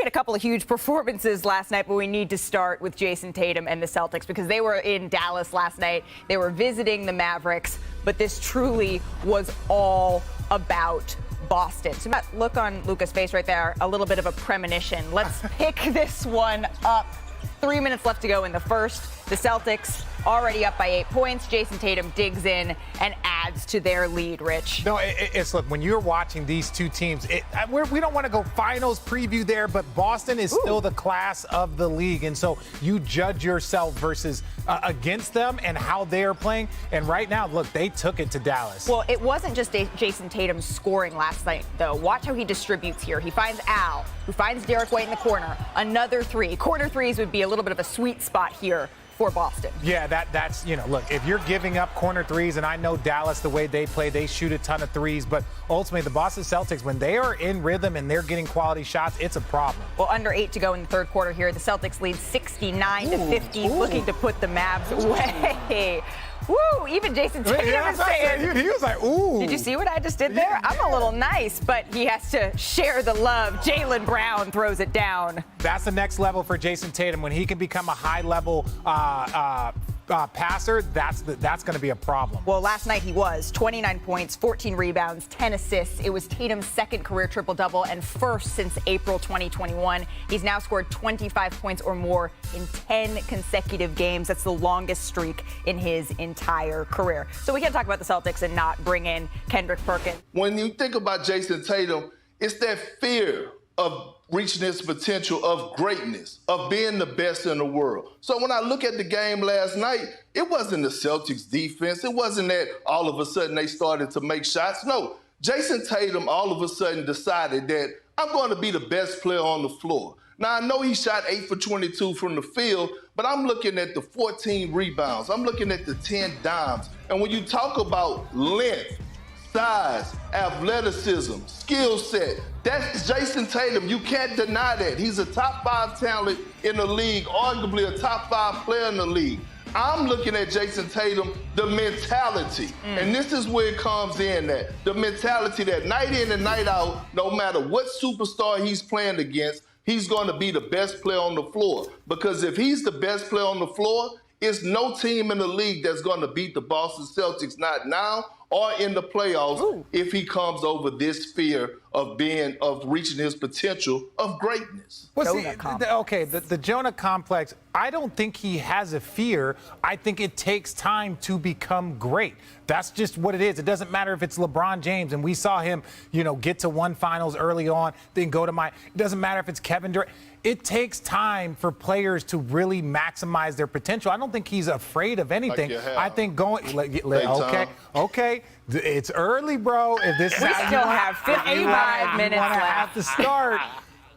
had a couple of huge performances last night, but we need to start with Jayson Tatum and the Celtics because they were in Dallas last night. They were visiting the Mavericks, but this truly was all about Boston. So that look on Luka's face right there, a little bit of a premonition. Let's pick this one up. 3 minutes left to go in the first. The Celtics already up by 8 points. Jayson Tatum digs in and adds to their lead, Rich. No, it's look, when you're watching these two teams, we don't want to go finals preview there, but Boston is still the class of the league. And so you judge yourself versus against them and how they're playing. And right now, look, they took it to Dallas. Well, it wasn't just Jayson Tatum scoring last night, though. Watch how he distributes here. He finds Al, who finds Derek White in the corner. Another three. Corner threes would be a little bit of a sweet spot here for Boston. Yeah, that's, look, if you're giving up corner threes, and I know Dallas, the way they play, they shoot a ton of threes, but ultimately the Boston Celtics, when they are in rhythm and they're getting quality shots, it's a problem. Well, under 8 to go in the third quarter here. The Celtics lead 69-50, looking to put the Mavs away. Woo! Even Jayson Tatum is saying. He was like, ooh. Did you see what I just did there? I'm a little nice, but he has to share the love. Jaylen Brown throws it down. That's the next level for Jayson Tatum. When he can become a high-level passer, that's going to be a problem. Well, last night he was 29 points, 14 rebounds, 10 assists. It was Tatum's second career triple-double and first since April 2021. He's now scored 25 points or more in 10 consecutive games. That's the longest streak in his entire career. So we can't talk about the Celtics and not bring in Kendrick Perkins. When you think about Jayson Tatum, it's that fear of reaching his potential of greatness, of being the best in the world. So when I look at the game last night, it wasn't the Celtics defense. It wasn't that all of a sudden they started to make shots. No, Jayson Tatum all of a sudden decided that I'm going to be the best player on the floor. Now, I know he shot 8 for 22 from the field, but I'm looking at the 14 rebounds. I'm looking at the 10 dimes. And when you talk about length, size, athleticism, skill set, that's Jayson Tatum. You can't deny that. He's a top 5 talent in the league, arguably a top 5 player in the league. I'm looking at Jayson Tatum, the mentality. And this is where it comes in, that the mentality that night in and night out, no matter what superstar he's playing against, he's going to be the best player on the floor. Because if he's the best player on the floor, it's no team in the league that's going to beat the Boston Celtics, not now or in the playoffs, if he comes over this fear of reaching his potential of greatness. Well, the Jonah complex, I don't think he has a fear. I think it takes time to become great. That's just what it is. It doesn't matter if it's LeBron James, and we saw him, get to one finals early on, then go to it doesn't matter if it's Kevin Durant. It takes time for players to really maximize their potential. I don't think he's afraid of anything. I think okay, it's early, bro. If this is we still have 55 minutes left. Have to start.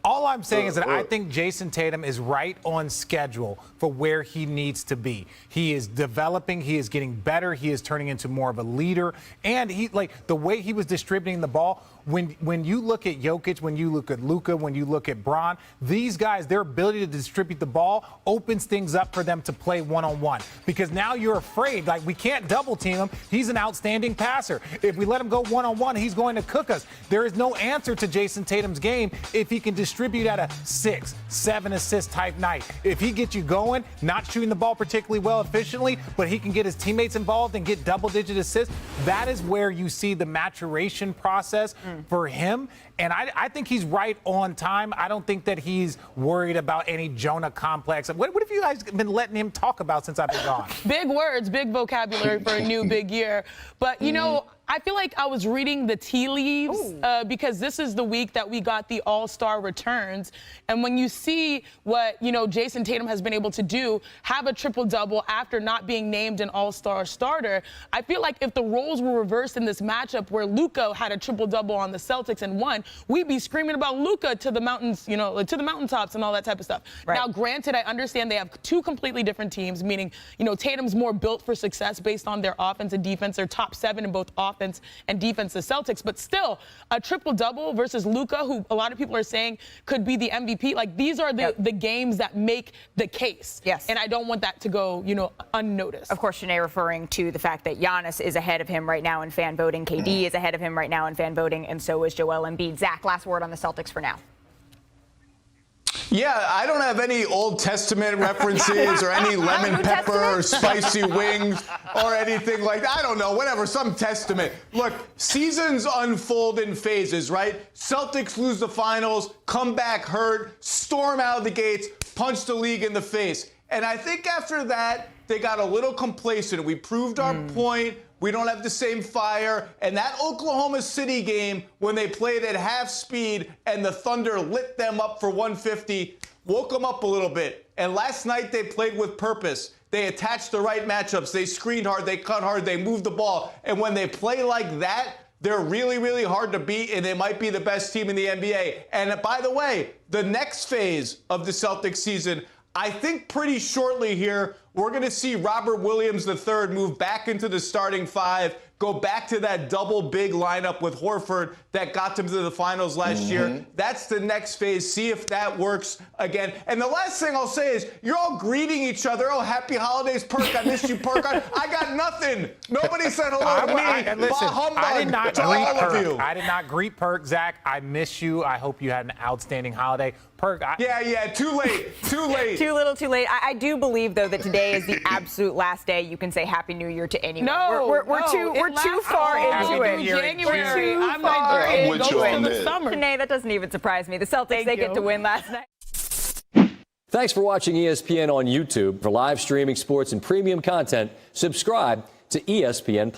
All I'm saying is that I think Jayson Tatum is right on schedule for where he needs to be. He is developing. He is getting better. He is turning into more of a leader. And the way he was distributing the ball, when you look at Jokic, when you look at Luka, when you look at Bron, these guys, their ability to distribute the ball opens things up for them to play one-on-one. Because now you're afraid, we can't double team him. He's an outstanding passer. If we let him go one-on-one, he's going to cook us. There is no answer to Jayson Tatum's game if he can distribute at a 6, 7 assist type night. If he gets you going, not shooting the ball particularly well efficiently, but he can get his teammates involved and get double-digit assists, that is where you see the maturation process for him. And I think he's right on time. I don't think that he's worried about any Jonah complex. What have you guys been letting him talk about since I've been gone? Big words, big vocabulary for a new big year. But, I feel like I was reading the tea leaves because this is the week that we got the all-star returns. And when you see what, Jayson Tatum has been able to do, have a triple-double after not being named an all-star starter, I feel like if the roles were reversed in this matchup where Luka had a triple-double on the Celtics and won, we'd be screaming about Luka to the mountains, to the mountaintops and all that type of stuff. Right. Now, granted, I understand they have two completely different teams, meaning, Tatum's more built for success based on their offense and defense. They're top 7 in both offense and defense, the Celtics, but still a triple-double versus Luka, who a lot of people are saying could be the MVP. These are the games that make the case. Yes. And I don't want that to go, unnoticed. Of course, Shanae referring to the fact that Giannis is ahead of him right now in fan voting. KD is ahead of him right now in fan voting, and so is Joel Embiid. Zach, last word on the Celtics for now. Yeah, I don't have any Old Testament references or any lemon pepper or spicy wings or anything like that. I don't know, whatever, some testament. Look, seasons unfold in phases, right? Celtics lose the finals, come back hurt, storm out of the gates, punch the league in the face. And I think after that, they got a little complacent. We proved our point. We don't have the same fire. And that Oklahoma City game, when they played at half speed and the Thunder lit them up for 150, woke them up a little bit. And last night they played with purpose. They attached the right matchups. They screened hard. They cut hard. They moved the ball. And when they play like that, they're really, really hard to beat, and they might be the best team in the NBA. And by the way, the next phase of the Celtics season, I think pretty shortly here, we're going to see Robert Williams III move back into the starting five, go back to that double big lineup with Horford that got them to the finals last year. That's the next phase. See if that works again. And the last thing I'll say is you're all greeting each other. Oh, happy holidays, Perk. I miss you, Perk. I got nothing. Nobody said hello to me. Listen, I did not to greet all of Perk. you. I did not greet Perk, Zach. I miss you. I hope you had an outstanding holiday. Perk, Yeah, too late. Too late. Too little, too late. I do believe, though, that today is the absolute last day you can say Happy New Year to anyone. No, we're too far into it. January. I'm I'm with you on the that. summer. Janae, that doesn't even surprise me. The Celtics, they get to win last night. Thanks for watching ESPN on YouTube. For live streaming sports and premium content, subscribe to ESPN+.